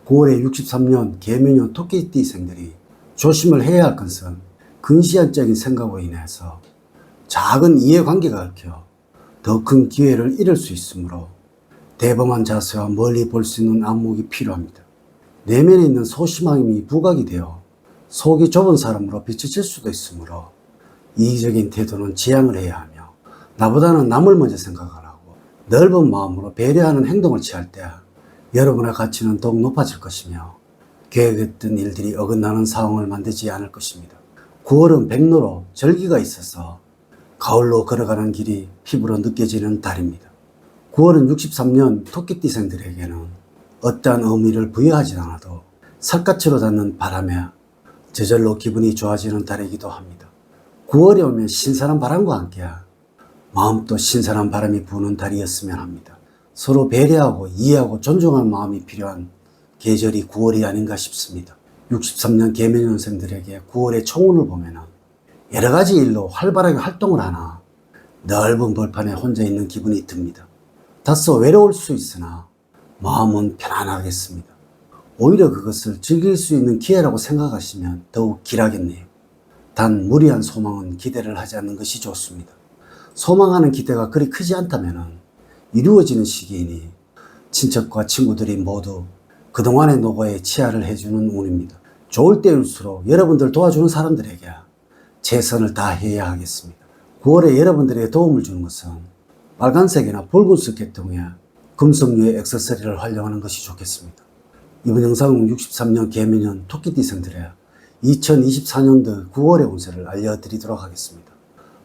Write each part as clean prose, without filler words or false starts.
9월에 63년 계면년 토끼띠생들이 조심을 해야 할 것은 근시안적인 생각으로 인해서 작은 이해관계가 얽혀 더 큰 기회를 잃을 수 있으므로 대범한 자세와 멀리 볼 수 있는 안목이 필요합니다. 내면에 있는 소심함이 부각이 되어 속이 좁은 사람으로 비춰질 수도 있으므로 이기적인 태도는 지양을 해야 하며 나보다는 남을 먼저 생각을 하고 넓은 마음으로 배려하는 행동을 취할 때 여러분의 가치는 더욱 높아질 것이며 계획했던 일들이 어긋나는 상황을 만들지 않을 것입니다. 9월은 백로로 절기가 있어서 가을로 걸어가는 길이 피부로 느껴지는 달입니다. 9월은 63년 토끼띠생들에게는 어떠한 의미를 부여하지 않아도 살갗으로 닿는 바람에 저절로 기분이 좋아지는 달이기도 합니다. 9월에 오면 신선한 바람과 함께 마음도 신선한 바람이 부는 달이었으면 합니다. 서로 배려하고 이해하고 존중하는 마음이 필요한 계절이 9월이 아닌가 싶습니다. 63년 계면년생들에게 9월의 총운을 보면 여러 가지 일로 활발하게 활동을 하나 넓은 벌판에 혼자 있는 기분이 듭니다. 다소 외로울 수 있으나 마음은 편안하겠습니다. 오히려 그것을 즐길 수 있는 기회라고 생각하시면 더욱 길하겠네요. 단 무리한 소망은 기대를 하지 않는 것이 좋습니다. 소망하는 기대가 그리 크지 않다면 이루어지는 시기이니 친척과 친구들이 모두 그동안의 노고에 치아를 해주는 운입니다. 좋을 때일수록 여러분들 도와주는 사람들에게 최선을 다해야 하겠습니다. 9월에 여러분들에게 도움을 주는 것은 빨간색이나 붉은색 계통의 금속류의 액세서리를 활용하는 것이 좋겠습니다. 이번 영상은 63년 계면년 토끼띠생들의 2024년도 9월의 운세를 알려드리도록 하겠습니다.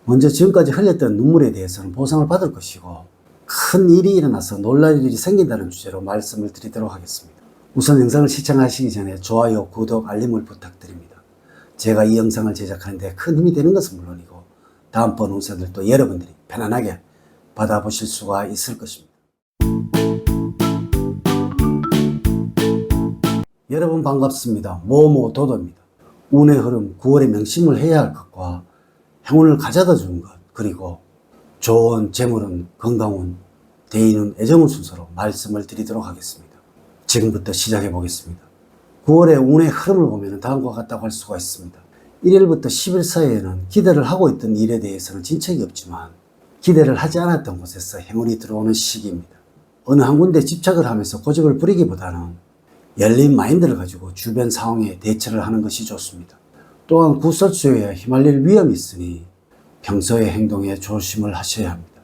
먼저 지금까지 흘렸던 눈물에 대해서는 보상을 받을 것이고 큰 일이 일어나서 놀랄 일이 생긴다는 주제로 말씀을 드리도록 하겠습니다. 우선 영상을 시청하시기 전에 좋아요, 구독, 알림을 부탁드립니다. 제가 이 영상을 제작하는데 큰 힘이 되는 것은 물론이고 다음번 운세들도 여러분들이 편안하게 받아보실 수가 있을 것입니다. 여러분 반갑습니다. 모모도도입니다. 운의 흐름 9월에 명심을 해야 할 것과 행운을 가져다 주는 것, 그리고 좋은 재물은 건강운, 대인은 애정운 순서로 말씀을 드리도록 하겠습니다. 지금부터 시작해 보겠습니다. 9월의 운의 흐름을 보면 다음과 같다고 할 수가 있습니다. 1일부터 10일 사이에는 기대를 하고 있던 일에 대해서는 진척이 없지만 기대를 하지 않았던 곳에서 행운이 들어오는 시기입니다. 어느 한 군데 집착을 하면서 고집을 부리기보다는 열린 마인드를 가지고 주변 상황에 대처를 하는 것이 좋습니다. 또한 구설수에 휘말릴 위험이 있으니 평소의 행동에 조심을 하셔야 합니다.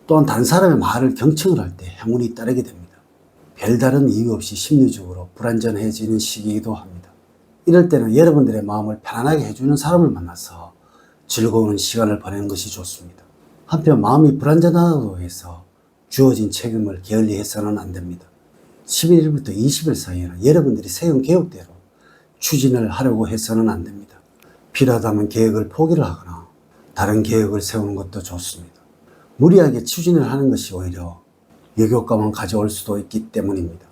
또한 다른 사람의 말을 경청을 할 때 행운이 따르게 됩니다. 별다른 이유 없이 심리적으로 불안전해지는 시기이기도 합니다. 이럴 때는 여러분들의 마음을 편안하게 해주는 사람을 만나서 즐거운 시간을 보내는 것이 좋습니다. 한편 마음이 불안전하다고 해서 주어진 책임을 게을리해서는 안 됩니다. 11일부터 20일 사이에는 여러분들이 세운 계획대로 추진을 하려고 해서는 안 됩니다. 필요하다면 계획을 포기를 하거나 다른 계획을 세우는 것도 좋습니다. 무리하게 추진을 하는 것이 오히려 역효과만 가져올 수도 있기 때문입니다.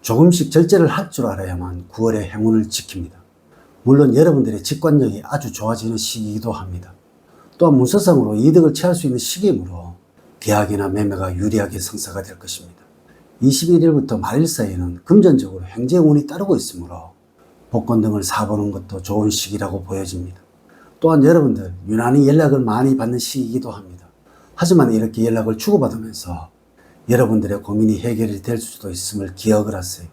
조금씩 절제를 할 줄 알아야만 9월의 행운을 지킵니다. 물론 여러분들의 직관력이 아주 좋아지는 시기이기도 합니다. 또한 문서상으로 이득을 취할 수 있는 시기이므로 계약이나 매매가 유리하게 성사가 될 것입니다. 21일부터 말일 사이에는 금전적으로 행재운이 따르고 있으므로 복권 등을 사보는 것도 좋은 시기라고 보여집니다. 또한 여러분들 유난히 연락을 많이 받는 시기이기도 합니다. 하지만 이렇게 연락을 주고받으면서 여러분들의 고민이 해결이 될 수도 있음을 기억을 하세요.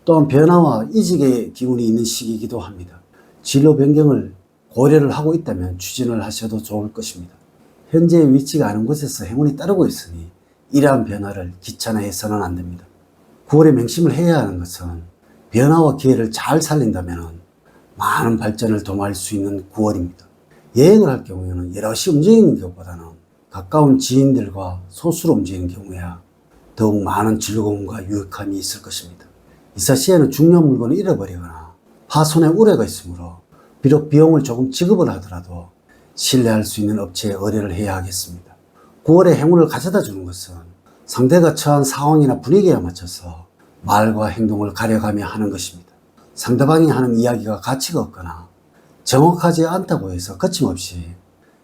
또한 변화와 이직의 기운이 있는 시기이기도 합니다. 진로 변경을 고려를 하고 있다면 추진을 하셔도 좋을 것입니다. 현재의 위치가 아는 곳에서 행운이 따르고 있으니 이러한 변화를 귀찮아해서는 안 됩니다. 9월에 명심을 해야 하는 것은 변화와 기회를 잘 살린다면 많은 발전을 도모할 수 있는 9월입니다. 여행을 할 경우에는 여럿이 움직이는 것보다는 가까운 지인들과 소수로 움직이는 경우에야 더욱 많은 즐거움과 유익함이 있을 것입니다. 이사 시에는 중요한 물건을 잃어버리거나 파손의 우려가 있으므로 비록 비용을 조금 지급을 하더라도 신뢰할 수 있는 업체에 의뢰를 해야 하겠습니다. 9월에 행운을 가져다 주는 것은 상대가 처한 상황이나 분위기에 맞춰서 말과 행동을 가려가며 하는 것입니다. 상대방이 하는 이야기가 가치가 없거나 정확하지 않다고 해서 거침없이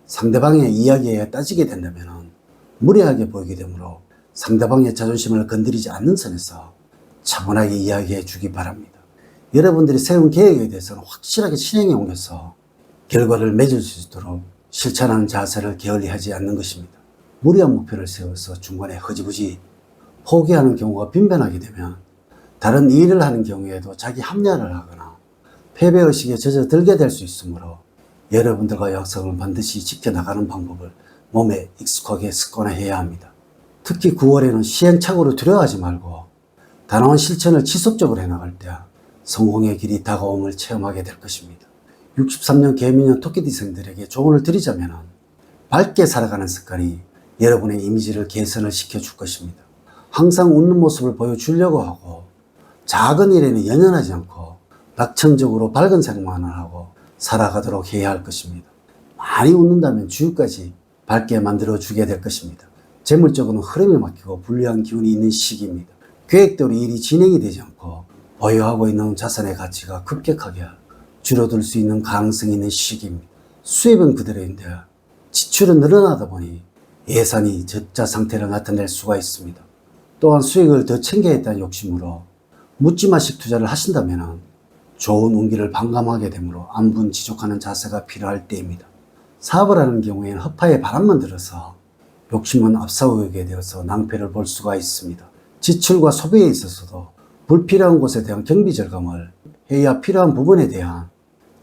상대방의 이야기에 따지게 된다면 무례하게 보이게 되므로 상대방의 자존심을 건드리지 않는 선에서 차분하게 이야기해 주기 바랍니다. 여러분들이 세운 계획에 대해서는 확실하게 실행에 옮겨서 결과를 맺을 수 있도록 실천하는 자세를 게을리하지 않는 것입니다. 무리한 목표를 세워서 중간에 허지부지 포기하는 경우가 빈번하게 되면 다른 일을 하는 경우에도 자기 합리화를 하거나 패배의식에 젖어들게 될 수 있으므로 여러분들과 약속을 반드시 지켜나가는 방법을 몸에 익숙하게 습관화해야 합니다. 특히 9월에는 시행착오를 두려워하지 말고 단호한 실천을 지속적으로 해나갈 때 성공의 길이 다가옴을 체험하게 될 것입니다. 63년 개미년 토끼띠생들에게 조언을 드리자면 밝게 살아가는 습관이 여러분의 이미지를 개선을 시켜줄 것입니다. 항상 웃는 모습을 보여주려고 하고 작은 일에는 연연하지 않고 낙천적으로 밝은 생각만을 하고 살아가도록 해야 할 것입니다. 많이 웃는다면 주유까지 밝게 만들어주게 될 것입니다. 재물적으로는 흐름에 맡기고 불리한 기운이 있는 시기입니다. 계획대로 일이 진행이 되지 않고 보유하고 있는 자산의 가치가 급격하게 줄어들 수 있는 가능성이 있는 시기입니다. 수입은 그대로인데 지출은 늘어나다 보니 예산이 적자 상태를 나타낼 수가 있습니다. 또한 수익을 더 챙겨야겠다는 욕심으로 묻지마식 투자를 하신다면 좋은 운기를 반감하게 되므로 안분지족하는 자세가 필요할 때입니다. 사업을 하는 경우에는 허파에 바람만 들어서 욕심은 앞서오게 되어서 낭패를 볼 수가 있습니다. 지출과 소비에 있어서도 불필요한 곳에 대한 경비 절감을 해야 필요한 부분에 대한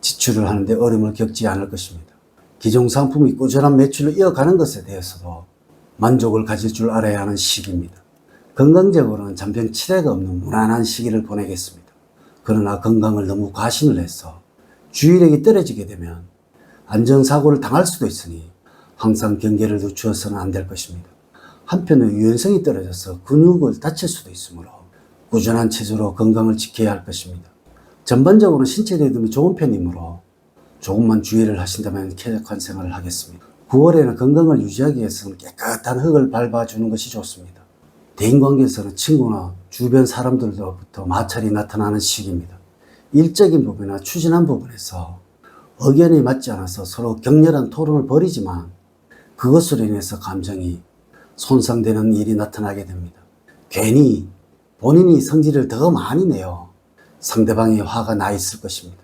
지출을 하는데 어려움을 겪지 않을 것입니다. 기존 상품이 꾸준한 매출을 이어가는 것에 대해서도 만족을 가질 줄 알아야 하는 시기입니다. 건강적으로는 잔병치레가 없는 무난한 시기를 보내겠습니다. 그러나 건강을 너무 과신을 해서 주의력이 떨어지게 되면 안전사고를 당할 수도 있으니 항상 경계를 늦추어서는 안 될 것입니다. 한편으로 유연성이 떨어져서 근육을 다칠 수도 있으므로 꾸준한 체조로 건강을 지켜야 할 것입니다. 전반적으로 신체 리듬이 좋은 편이므로 조금만 주의를 하신다면 쾌적한 생활을 하겠습니다. 9월에는 건강을 유지하기 위해서는 깨끗한 흙을 밟아주는 것이 좋습니다. 대인관계에서는 친구나 주변 사람들로부터 마찰이 나타나는 시기입니다. 일적인 부분이나 추진한 부분에서 의견이 맞지 않아서 서로 격렬한 토론을 벌이지만 그것으로 인해서 감정이 손상되는 일이 나타나게 됩니다. 괜히 본인이 성질을 더 많이 내어 상대방이 화가 나 있을 것입니다.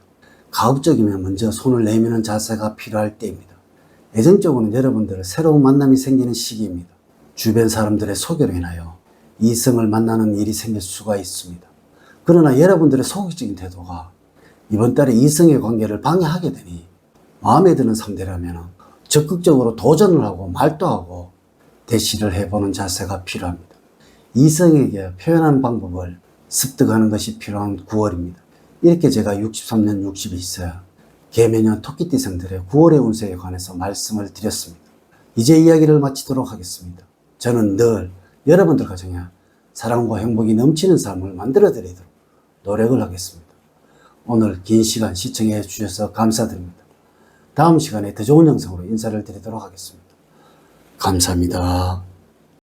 가급적이면 먼저 손을 내미는 자세가 필요할 때입니다. 애정적으로는 여러분들의 새로운 만남이 생기는 시기입니다. 주변 사람들의 소개로 인하여 이성을 만나는 일이 생길 수가 있습니다. 그러나 여러분들의 소극적인 태도가 이번 달에 이성의 관계를 방해하게 되니 마음에 드는 상대라면 적극적으로 도전을 하고 말도 하고 대시를 해보는 자세가 필요합니다. 이성에게 표현하는 방법을 습득하는 것이 필요한 9월입니다. 이렇게 제가 63년 62세 개묘년 토끼띠생들의 9월의 운세에 관해서 말씀을 드렸습니다. 이제 이야기를 마치도록 하겠습니다. 저는 늘 여러분들 가정에 사랑과 행복이 넘치는 삶을 만들어 드리도록 노력을 하겠습니다. 오늘 긴 시간 시청해 주셔서 감사드립니다. 다음 시간에 더 좋은 영상으로 인사를 드리도록 하겠습니다. 감사합니다.